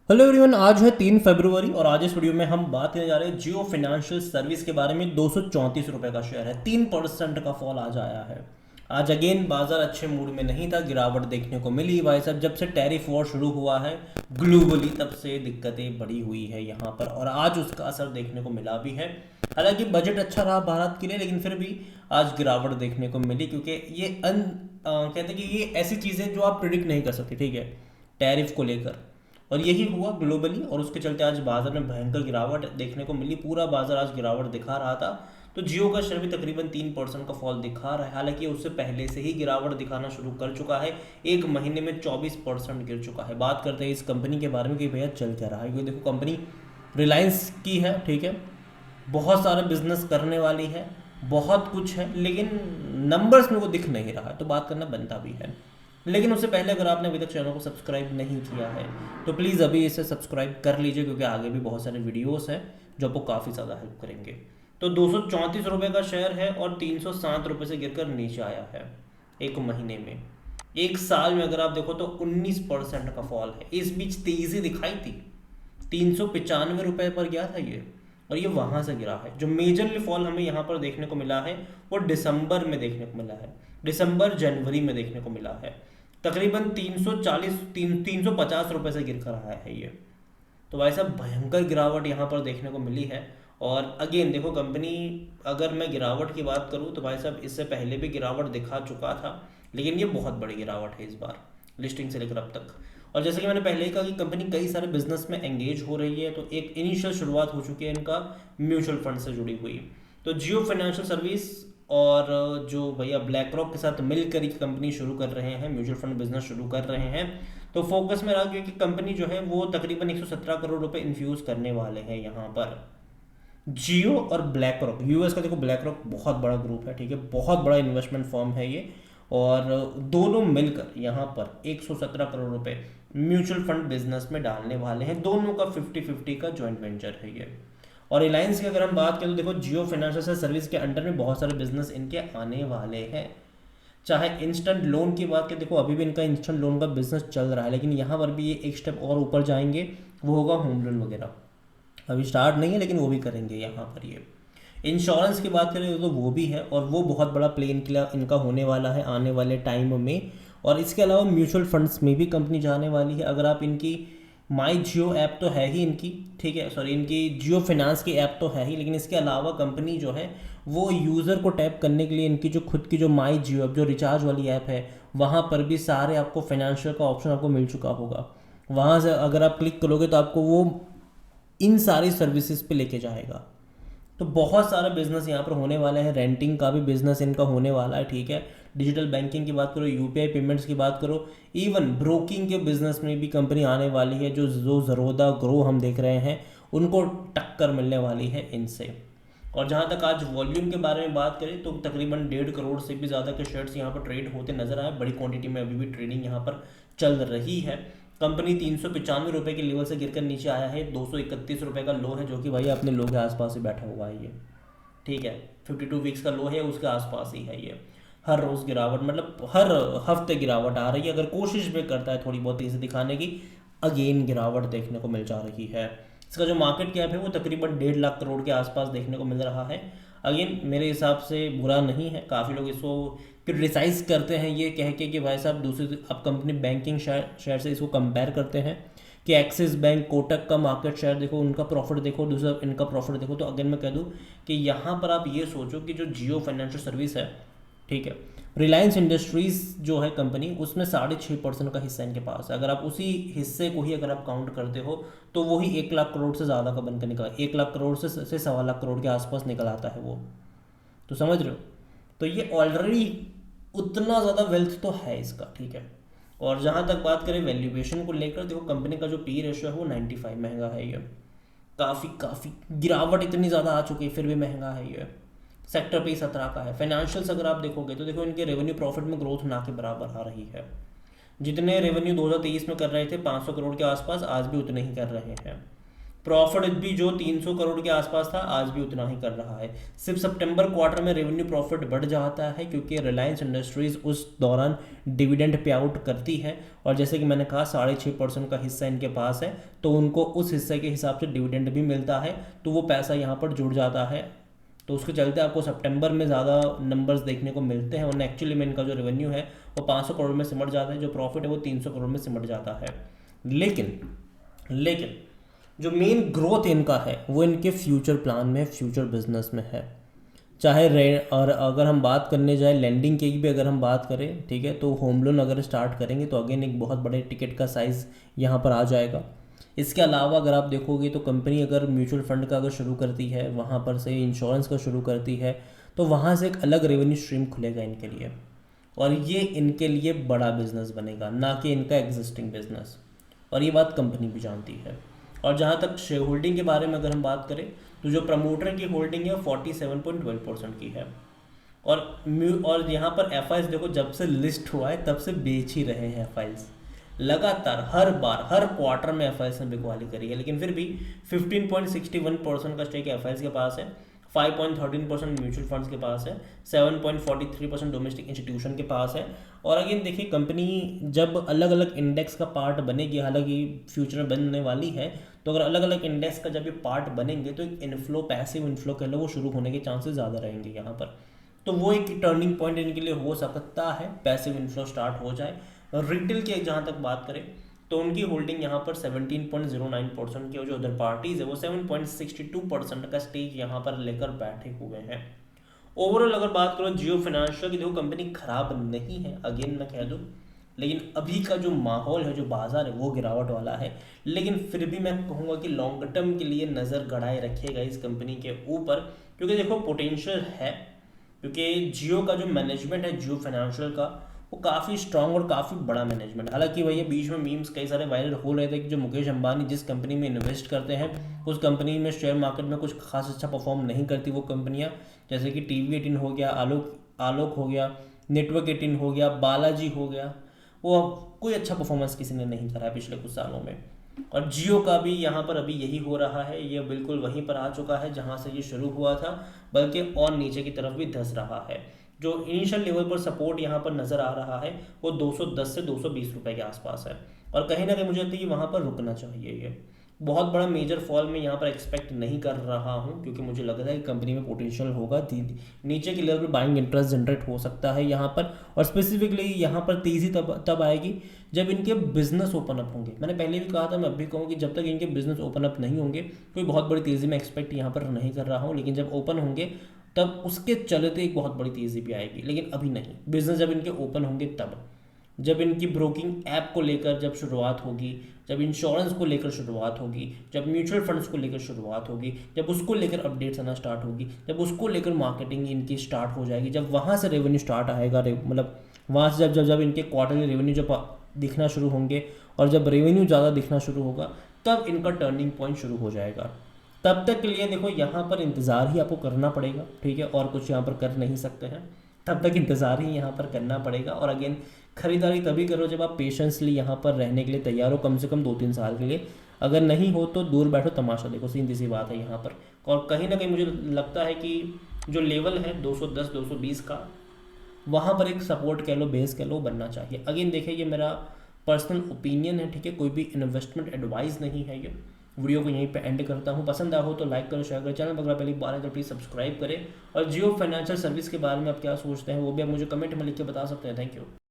Hello everyone, आज है 3 फरवरी और आज इस वीडियो में हम बात करने जा रहे हैं जियो फाइनेंशियल सर्विस के बारे में। 234 रुपये का शेयर है, 3% का फॉल आज आया है। आज अगेन बाजार अच्छे मूड में नहीं था, गिरावट देखने को मिली भाई साहब। जब से टैरिफ वॉर शुरू हुआ है ग्लोबली तब से दिक्कतें बढ़ी हुई है यहाँ पर, और आज उसका असर देखने को मिला भी है। हालांकि बजट अच्छा रहा भारत के लिए, लेकिन फिर भी आज गिरावट देखने को मिली, क्योंकि ये कहते हैं कि ये ऐसी चीज़ें जो आप प्रिडिक्ट नहीं कर सकते, ठीक है, टैरिफ को लेकर। और यही हुआ ग्लोबली, और उसके चलते आज बाजार में भयंकर गिरावट देखने को मिली। पूरा बाजार आज गिरावट दिखा रहा था। तो जियो का शेयर भी तकरीबन 3% का फॉल दिखा रहा है। हालांकि उससे पहले से ही गिरावट दिखाना शुरू कर चुका है, एक महीने में 24% गिर चुका है। बात करते हैं इस कंपनी के बारे में कि भैया चल क्या रहा है। क्योंकि देखो, कंपनी रिलायंस की है, ठीक है, बहुत सारे बिजनेस करने वाली है, बहुत कुछ है, लेकिन नंबर्स में वो दिख नहीं रहा है, तो बात करना बनता भी है। लेकिन उससे पहले अगर आपने अभी तक चैनल को सब्सक्राइब नहीं किया है तो प्लीज़ अभी इसे सब्सक्राइब कर लीजिए, क्योंकि आगे भी बहुत सारे वीडियोस हैं जो आपको काफ़ी ज़्यादा हेल्प करेंगे। तो 234 रुपये का शेयर है और 307 रुपये से गिरकर नीचे आया है एक महीने में। एक साल में अगर आप देखो तो 19% का फॉल है। इस बीच तेज़ी दिखाई थी, 395 रुपये पर गया था ये, और ये वहाँ से गिरा है। जो मेजरली फॉल हमें यहाँ पर देखने को मिला है वो दिसंबर में देखने को मिला है, दिसंबर जनवरी में देखने को मिला है। तकरीबन 350 रुपये से गिर कर आया है ये। तो भाई साहब भयंकर गिरावट यहाँ पर देखने को मिली है। और अगेन देखो, कंपनी, अगर मैं गिरावट की बात करूँ तो भाई साहब इससे पहले भी गिरावट दिखा चुका था, लेकिन ये बहुत बड़ी गिरावट है इस बार, लिस्टिंग से लेकर अब तक। और जैसे कि मैंने पहले ही कहा कि कंपनी कई सारे बिजनेस में एंगेज हो रही है, तो एक इनिशियल शुरुआत हो चुकी है इनका म्यूचुअल फंड से जुड़ी हुई। तो जियो फाइनेंशियल सर्विस और जो भैया ब्लैक रॉक के साथ मिलकर ही कंपनी शुरू कर रहे हैं, म्यूचुअल फंड बिजनेस शुरू कर रहे हैं। तो फोकस में रहा, क्योंकि कंपनी जो है वो तकरीबन 117 करोड़ रुपए इन्फ्यूज करने वाले हैं यहाँ पर। जियो और ब्लैक रॉक, यूएस का देखो ब्लैक रॉक बहुत बड़ा ग्रुप है, ठीक है, बहुत बड़ा इन्वेस्टमेंट फर्म है ये। और दोनों मिलकर यहाँ पर 117 करोड़ रुपए म्यूचुअल फंड बिजनेस में डालने वाले हैं। दोनों का 50-50 का जॉइंट वेंचर है ये। और रिलायंस की अगर हम बात करें तो देखो, जियो फाइनेंशियल सर्विस के अंडर में बहुत सारे बिजनेस इनके आने वाले हैं। चाहे इंस्टेंट लोन की बात करें, देखो अभी भी इनका इंस्टेंट लोन का बिजनेस चल रहा है, लेकिन यहाँ पर भी ये एक स्टेप और ऊपर जाएंगे, वो होगा होम लोन वगैरह। अभी स्टार्ट नहीं है, लेकिन वो भी करेंगे यहाँ पर ये। इंश्योरेंस की बात करें तो वो भी है, और वो बहुत बड़ा प्ले इनका होने वाला है आने वाले टाइम में। और इसके अलावा म्यूचुअल फंड्स में भी कंपनी जाने वाली है। अगर आप इनकी माई जियो ऐप तो है ही इनकी, ठीक है, सॉरी, इनकी जियो फाइनेंस की ऐप तो है ही, लेकिन इसके अलावा कंपनी जो है वो यूज़र को टैप करने के लिए इनकी जो खुद की जो माई जियो ऐप, जो रिचार्ज वाली ऐप है, वहाँ पर भी सारे आपको फाइनेंशियल का ऑप्शन आपको मिल चुका होगा। वहाँ से अगर आप क्लिक करोगे तो आपको वो इन सारी सर्विसेज पे लेके जाएगा। तो बहुत सारा बिजनेस यहाँ पर होने वाला है। रेंटिंग का भी बिजनेस इनका होने वाला है, ठीक है। डिजिटल बैंकिंग की बात करो, यूपीआई पेमेंट्स की बात करो, इवन ब्रोकिंग के बिजनेस में भी कंपनी आने वाली है। जो ज़रोदा ग्रो हम देख रहे हैं, उनको टक्कर मिलने वाली है इनसे। और जहाँ तक आज वॉल्यूम के बारे में बात करें तो तकरीबन 1.5 करोड़ से भी ज़्यादा के शेयर्स यहाँ पर ट्रेड होते नजर आए। बड़ी क्वांटिटी में अभी भी ट्रेडिंग यहाँ पर चल रही है। कंपनी 395 रुपये के लेवल से गिरकर नीचे आया है। 231 रुपये का लो है, जो कि भाई अपने लो के आसपास ही बैठा हुआ है ये, ठीक है। 52 वीक्स का लो है, उसके आसपास ही है ये। हर रोज़ गिरावट, मतलब हर हफ्ते गिरावट आ रही है। अगर कोशिश भी करता है थोड़ी बहुत तेज़ी दिखाने की, अगेन गिरावट देखने को मिल जा रही है। इसका जो मार्केट कैप है वो तकरीबन 1.5 लाख करोड़ के आसपास देखने को मिल रहा है। अगेन मेरे हिसाब से बुरा नहीं है। काफ़ी लोग इसको क्रिटिसाइज करते हैं ये कह के कि भाई साहब दूसरी, अब कंपनी बैंकिंग शेयर से इसको कंपेयर करते हैं कि एक्सिस बैंक, कोटक का मार्केट शेयर देखो, उनका प्रॉफिट देखो, दूसरा इनका प्रॉफिट देखो। तो अगेन मैं कह दूँ कि यहाँ पर आप ये सोचो कि जो जियो फाइनेंशियल सर्विस है, ठीक है, रिलायंस इंडस्ट्रीज जो है कंपनी, उसमें 6.5% का हिस्सा इनके पास है। अगर आप उसी हिस्से को ही अगर आप काउंट करते हो तो वही 1 लाख करोड़ से ज़्यादा का बनकर निकला, 1 लाख करोड़ से 1.25 लाख करोड़ के आसपास निकल आता है वो। तो समझ रहे हो, तो ये ऑलरेडी उतना ज़्यादा वेल्थ तो है इसका, ठीक है। और जहाँ तक बात करें वैल्यूएशन को लेकर, देखो कंपनी का जो पी रेशियो है वो 95 महंगा है ये। काफ़ी काफ़ी गिरावट इतनी ज़्यादा आ चुकी है, फिर भी महंगा है ये। सेक्टर पे 17 का है। फाइनेंशियल्स अगर आप देखोगे तो देखो इनके रेवेन्यू प्रॉफिट में ग्रोथ ना के बराबर आ रही है। जितने रेवेन्यू 2023 में कर रहे थे 500 करोड़ के आसपास, आज भी उतने ही कर रहे हैं। प्रॉफिट भी जो 300 करोड़ के आसपास था आज भी उतना ही कर रहा है। सिर्फ सितंबर क्वार्टर में रेवेन्यू प्रॉफिट बढ़ जाता है क्योंकि रिलायंस इंडस्ट्रीज उस दौरान डिविडेंड पे आउट करती है, और जैसे कि मैंने कहा 6.5% का हिस्सा इनके पास है, तो उनको उस हिस्से के हिसाब से डिविडेंड भी मिलता है, तो वो पैसा यहाँ पर जुड़ जाता है। तो उसके चलते आपको सितंबर में ज़्यादा नंबर्स देखने को मिलते हैं, और एक्चुअली में इनका जो रेवेन्यू है वो 500 करोड़ में सिमट जाता है, जो प्रॉफिट है वो 300 करोड़ में सिमट जाता है। लेकिन जो मेन ग्रोथ इनका है वो इनके फ्यूचर प्लान में, फ्यूचर बिजनेस में है। चाहे और अगर हम बात करने जाए लेंडिंग की भी अगर हम बात करें, ठीक है, तो होम लोन अगर स्टार्ट करेंगे तो अगेन एक बहुत बड़े टिकट का साइज़ यहाँ पर आ जाएगा। इसके अलावा अगर आप देखोगे तो कंपनी अगर म्यूचुअल फंड का अगर शुरू करती है, वहाँ पर से इंश्योरेंस का शुरू करती है, तो वहाँ से एक अलग रेवेन्यू स्ट्रीम खुलेगा इनके लिए, और ये इनके लिए बड़ा बिजनेस बनेगा, ना कि इनका एग्जिस्टिंग बिजनेस, और ये बात कंपनी भी जानती है। और जहाँ तक शेयर होल्डिंग के बारे में अगर हम बात करें तो जो प्रमोटर की होल्डिंग है 47.12% की है, और यहाँ पर एफ देखो जब से लिस्ट हुआ है तब से बेच ही रहे हैं एफ लगातार, हर बार हर क्वार्टर में एफ ने बिकवाली करी है, लेकिन फिर भी 15.61% का स्टेक एफ के पास है, 5.13% म्यूचुअल फंड्स के पास है, 7.43% डोमेस्टिक इंस्टीट्यूशन के पास है। और अगेन देखिए कंपनी जब अलग अलग इंडेक्स का पार्ट बनेगी, हालांकि फ्यूचर में बनने वाली है, तो अगर अलग अलग इंडेक्स का जब ये पार्ट बनेंगे तो एक इनफ्लो, पैसिव इनफ्लो कह लो, वो शुरू होने के चांसेस ज़्यादा रहेंगे यहाँ पर। तो वो एक टर्निंग पॉइंट इनके लिए हो सकता है, पैसिव इनफ्लो स्टार्ट हो जाए। और रिटेल की जहाँ तक बात करें तो उनकी होल्डिंग यहाँ पर 17.09% की, और जो अदर पार्टीज है वो 7.62% का स्टेक यहाँ पर लेकर बैठे हुए हैं। ओवरऑल अगर बात करो जियो फाइनेंशियल की, देखो कंपनी खराब नहीं है, अगेन मैं कह दूँ, लेकिन अभी का जो माहौल है, जो बाजार है वो गिरावट वाला है। लेकिन फिर भी मैं कहूँगा कि लॉन्ग टर्म के लिए नज़र गड़ाए रखिएगा इस कंपनी के ऊपर, क्योंकि देखो पोटेंशियल है, क्योंकि जियो का जो मैनेजमेंट है जियो फाइनेंशियल का, वो काफ़ी स्ट्रांग और काफ़ी बड़ा मैनेजमेंट। हालांकि भैया बीच में मीम्स कई सारे वायरल हो रहे थे कि जो मुकेश अंबानी जिस कंपनी में इन्वेस्ट करते हैं उस कंपनी में शेयर मार्केट में कुछ खास अच्छा परफॉर्म नहीं करती वो कंपनियां, जैसे कि TV18 हो गया, आलोक हो गया, नेटवर्क 18 हो गया, बालाजी हो गया, वो कोई अच्छा परफॉर्मेंस किसी ने नहीं करा पिछले कुछ सालों में। और जियो का भी यहाँ पर अभी यही हो रहा है, ये बिल्कुल वहीं पर आ चुका है जहाँ से ये शुरू हुआ था, बल्कि और नीचे की तरफ भी धंस रहा है। जो इनिशियल लेवल पर सपोर्ट यहाँ पर नज़र आ रहा है वो 210 से 220 रुपए के आसपास है, और कहीं ना कहीं मुझे लगता है कि वहाँ पर रुकना चाहिए। ये बहुत बड़ा मेजर फॉल मैं यहाँ पर एक्सपेक्ट नहीं कर रहा हूँ, क्योंकि मुझे लग रहा है कि कंपनी में पोटेंशियल होगा, नीचे के लेवल पर बाइंग इंटरेस्ट जनरेट हो सकता है यहाँ पर। और स्पेसिफिकली यहाँ पर तेज़ी तब आएगी जब इनके बिजनेस ओपन अप होंगे। मैंने पहले भी कहा था, मैं अभी कहूँ कि जब तक इनके बिजनेस ओपन अप नहीं होंगे कोई बहुत बड़ी तेज़ी में एक्सपेक्ट यहाँ पर नहीं कर रहा हूँ, लेकिन जब ओपन होंगे तब उसके चलते एक बहुत बड़ी तेज़ी भी आएगी, लेकिन अभी नहीं। बिजनेस जब इनके ओपन होंगे तब, जब इनकी ब्रोकिंग ऐप को लेकर जब शुरुआत होगी, जब इंश्योरेंस को लेकर शुरुआत होगी, जब म्यूचुअल फंड्स को लेकर शुरुआत होगी, जब उसको लेकर अपडेट्स आना स्टार्ट होगी, जब उसको लेकर मार्केटिंग इनकी स्टार्ट हो जाएगी, जब वहाँ से रेवेन्यू स्टार्ट आएगा, मतलब वहाँ से जब इनके क्वार्टरली रेवेन्यू जब दिखना शुरू होंगे, और जब रेवेन्यू ज़्यादा दिखना शुरू होगा तब इनका टर्निंग पॉइंट शुरू हो जाएगा। तब तक के लिए देखो यहाँ पर इंतज़ार ही आपको करना पड़ेगा, ठीक है, और कुछ यहाँ पर कर नहीं सकते हैं। तब तक इंतज़ार ही यहाँ पर करना पड़ेगा, और अगेन खरीदारी तभी करो जब आप पेशेंसली यहाँ पर रहने के लिए तैयार हो, कम से कम 2-3 साल के लिए। अगर नहीं हो तो दूर बैठो, तमाशा देखो, सीधी सी बात है यहाँ पर। और कहीं ना कहीं मुझे लगता है कि जो लेवल है 210-220 का, वहाँ पर एक सपोर्ट कह लो, बेस कह लो, बनना चाहिए। अगेन देखिए ये मेरा पर्सनल ओपिनियन है, ठीक है, कोई भी इन्वेस्टमेंट एडवाइस नहीं है। ये वीडियो को यहीं पे एंड करता हूँ। पसंद आया हो तो लाइक करो, शेयर करो, चैनल अगर पहली बार है तो प्लीज़ सब्सक्राइब करें। और जियो फाइनेंशियल सर्विस के बारे में आप क्या सोचते हैं वो भी आप मुझे कमेंट में लिख के बता सकते हैं। Thank you.